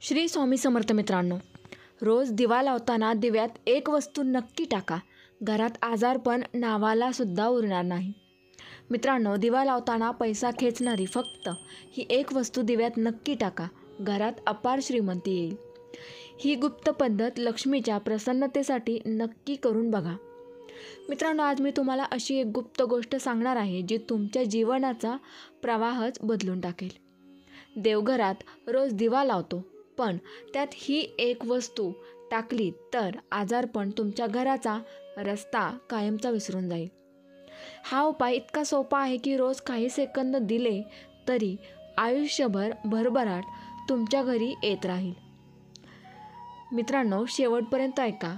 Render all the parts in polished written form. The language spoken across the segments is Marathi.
श्री स्वामी समर्थ मित्रांनो, रोज दिवा लावताना दिव्यात एक वस्तू नक्की टाका. घरात आजारपण नावाला सुद्धा उरणार नाही. मित्रांनो, दिवा लावताना पैसा खेचणारी फक्त ही एक वस्तू दिव्यात नक्की टाका. घरात अपार श्रीमंती येईल. ही गुप्त पद्धत लक्ष्मीच्या प्रसन्नतेसाठी नक्की करून बघा. मित्रांनो, आज मी तुम्हाला अशी एक गुप्त गोष्ट सांगणार आहे जी तुमच्या जीवनाचा प्रवाहच बदलून टाकेल. देवघरात रोज दिवा लावतो, पण त्यात ही एक वस्तू टाकली तर आजारपण तुमच्या घराचा रस्ता कायमचा विसरून जाईल. हा उपाय इतका सोपा आहे की रोज काही सेकंद दिले तरी आयुष्यभर भरभराट तुमच्या घरी येत राहील. मित्रांनो, शेवटपर्यंत ऐका,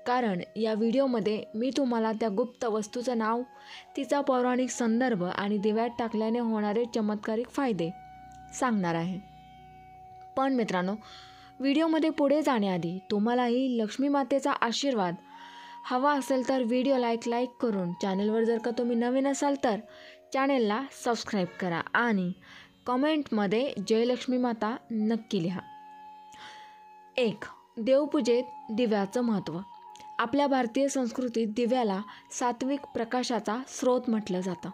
कारण या व्हिडिओमध्ये मी तुम्हाला त्या गुप्त वस्तूचं नाव, तिचा पौराणिक संदर्भ आणि दिव्यात टाकल्याने होणारे चमत्कारिक फायदे सांगणार आहे. पण मित्रांनो, व्हिडिओमध्ये पुढे जाण्याआधी तुम्हालाही लक्ष्मी मातेचा आशीर्वाद हवा असेल तर व्हिडिओला लाईक करून, चॅनलवर जर का तुम्ही नवीन असाल तर चॅनलला सबस्क्राईब करा आणि कमेंटमध्ये जय लक्ष्मी माता नक्की लिहा. 1. देवपूजेत दिव्याचं महत्त्व. आपल्या भारतीय संस्कृतीत दिव्याला सात्विक प्रकाशाचा स्रोत म्हटलं जातं.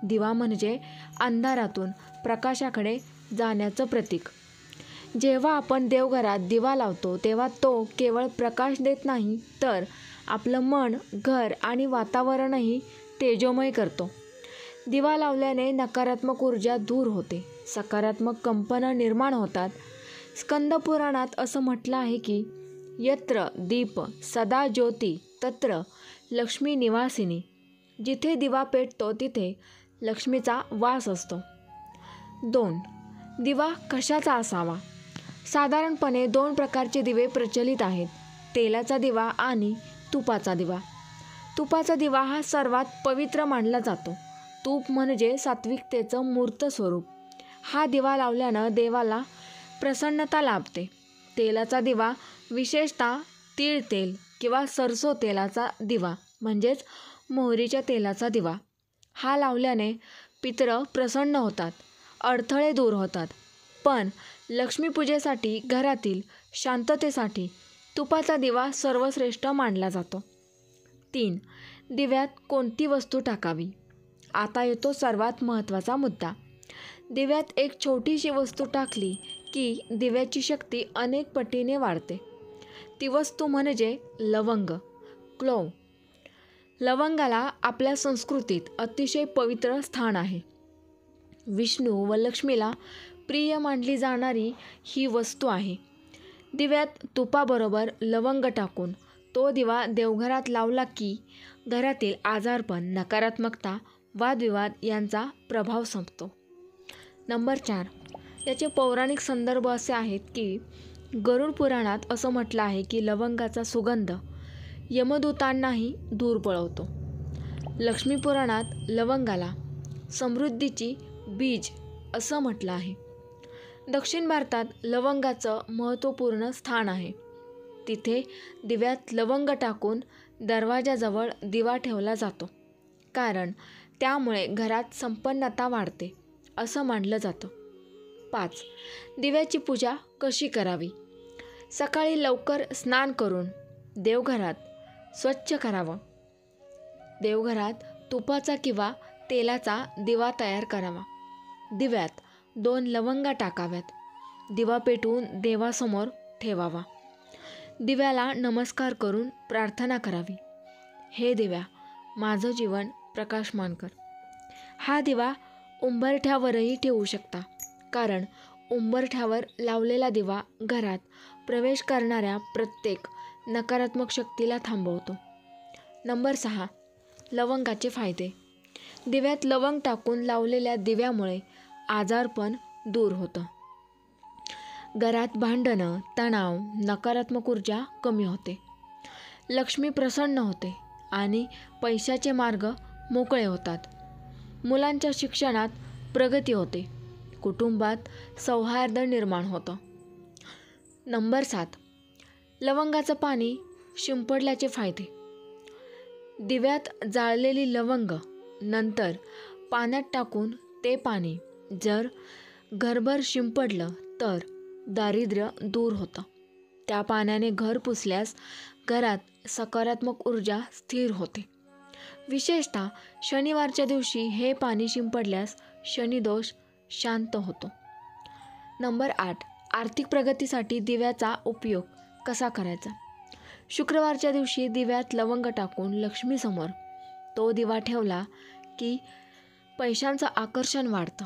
दिवा म्हणजे अंधारातून प्रकाशाकडे जाण्याचं प्रतीक. जेव्हा आपण देवघरात दिवा लावतो तेव्हा तो केवळ प्रकाश देत नाही, तर आपलं मन, घर आणि वातावरणही तेजोमय करतो. दिवा लावल्याने नकारात्मक ऊर्जा दूर होते, सकारात्मक कंपनं निर्माण होतात. स्कंद पुराणात असं म्हटलं आहे की यत्र दीप सदा ज्योती तत्र लक्ष्मी निवासिनी. जिथे दिवा पेटतो तिथे लक्ष्मीचा वास असतो. 2. दिवा कशाचा असावा. साधारणपणे 2 प्रकारचे दिवे प्रचलित आहेत, तेलाचा दिवा आणि तुपाचा दिवा. तुपाचा दिवा हा सर्वात पवित्र मानला जातो. तूप म्हणजे सात्विकतेचं मूर्त स्वरूप. हा दिवा लावल्यानं देवाला प्रसन्नता लाभते. तेलाचा दिवा विशेषतः तीळ तेल किंवा सरसो तेलाचा दिवा म्हणजेच मोहरीच्या तेलाचा दिवा हा लावल्याने पितृ प्रसन्न होतात, अडथळे दूर होतात. पण लक्ष्मीपूजेसाठी, घरातील शांततेसाठी तुपाचा दिवा सर्वश्रेष्ठ मानला जातो. 3. दिव्यात कोणती वस्तू टाकावी. आता येतो सर्वात महत्त्वाचा मुद्दा. दिव्यात एक छोटीशी वस्तू टाकली की दिव्याची शक्ती अनेक पटीने वाढते. ती वस्तू म्हणजे लवंग, क्लोव्ह. लवंगाला आपल्या संस्कृतीत अतिशय पवित्र स्थान आहे. विष्णू व लक्ष्मीला प्रिय मानली जाणारी ही वस्तू आहे. दिव्यात तुपाबरोबर लवंग टाकून तो दिवा देवघरात लावला की घरातील आजारपण, नकारात्मकता, वादविवाद यांचा प्रभाव संपतो. नंबर 4. याचे पौराणिक संदर्भ असे आहेत की गरुड पुराणात असं म्हटलं आहे की लवंगाचा सुगंध यमदूतांनाही दूर पळवतो. लक्ष्मी पुराणात लवंगाला समृद्धीची बीज असं म्हटलं आहे. दक्षिण भारतात लवंगाचं महत्त्वपूर्ण स्थान आहे. तिथे दिव्यात लवंग टाकून दरवाजाजवळ दिवा ठेवला जातो, कारण त्यामुळे घरात संपन्नता वाढते असं मानलं जातं. 5. दिव्याची पूजा कशी करावी. सकाळी लवकर स्नान करून देवघरात स्वच्छ करावं. देवघरात तुपाचा किंवा तेलाचा दिवा तयार करावा. दिव्यात 2 लवंगा टाकाव्यात. दिवा पेटवून देवासमोर ठेवावा. दिव्याला नमस्कार करून प्रार्थना करावी. हे दिव्या, माझं जीवन प्रकाशमान कर. हा दिवा उंबरठ्यावरही ठेवू शकता, कारण उंबरठ्यावर लावलेला दिवा घरात प्रवेश करणाऱ्या प्रत्येक नकारात्मक शक्तीला थांबवतो. नंबर 6. लवंगाचे फायदे. दिव्यात लवंग टाकून लावलेल्या दिव्यामुळे आजारपण दूर होतं. घरात भांडणं, तणाव, नकारात्मक ऊर्जा कमी होते. लक्ष्मी प्रसन्न होते आणि पैशाचे मार्ग मोकळे होतात. मुलांच्या शिक्षणात प्रगती होते. कुटुंबात सौहार्द निर्माण होतं. नंबर 7. लवंगाचं पाणी शिंपडल्याचे फायदे. दिव्यात जाळलेली लवंग नंतर पाण्यात टाकून ते पाणी जर घरभर शिंपडलं तर दारिद्र्य दूर होतं. त्या पाण्याने घर पुसल्यास घरात सकारात्मक ऊर्जा स्थिर होते. विशेषतः शनिवारच्या दिवशी हे पाणी शिंपडल्यास शनिदोष शांत होतो. नंबर 8. आर्थिक प्रगतीसाठी दिव्याचा उपयोग कसा करायचा? शुक्रवारच्या दिवशी दिव्यात लवंग टाकून लक्ष्मीसमोर तो दिवा ठेवला की पैशांचं आकर्षण वाढतं.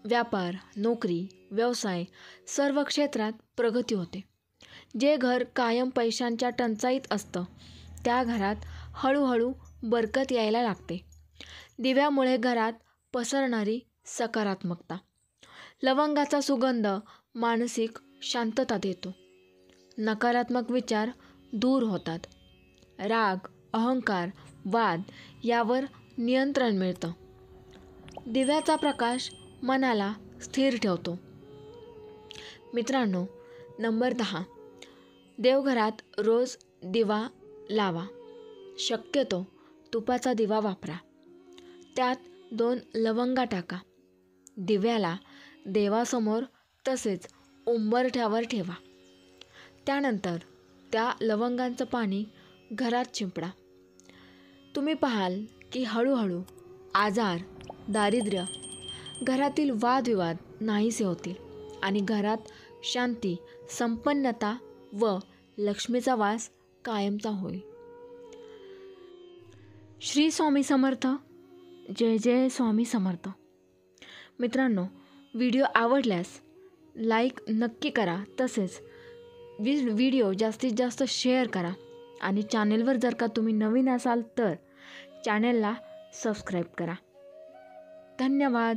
व्यापार, नोकरी, व्यवसाय सर्व क्षेत्रात प्रगती होते. जे घर कायम पैशांच्या टंचाईत असतं त्या घरात हळूहळू बरकत यायला लागते. दिव्यामुळे घरात पसरणारी सकारात्मकता. लवंगाचा सुगंध मानसिक शांतता देतो. नकारात्मक विचार दूर होतात. राग, अहंकार, वाद यावर नियंत्रण मिळतं. दिव्याचा प्रकाश मनाला स्थिर ठेवतो. मित्रांनो, नंबर 10. देवघरात रोज दिवा लावा. शक्यतो तुपाचा दिवा वापरा. त्यात 2 लवंगा टाका. दिव्याला देवासमोर तसेच उंबरठ्यावर ठेवा. त्यानंतर त्या लवंगांचं पाणी घरात शिंपडा. तुम्ही पाहाल की हळूहळू आजार, दारिद्र्य, घरातील वादविवाद नाहीसे होतील आणि घरात शांती, संपन्नता व लक्ष्मीचा वास कायमचा होईल. श्री स्वामी समर्थ. जय जय स्वामी समर्थ. मित्रांनो, व्हिडिओ आवडल्यास लाईक नक्की करा. तसेच व्हिडिओ जास्तीत जास्त शेअर करा आणि चॅनेलवर जर का तुम्ही नवीन असाल तर चॅनेलला सबस्क्राईब करा. धन्यवाद.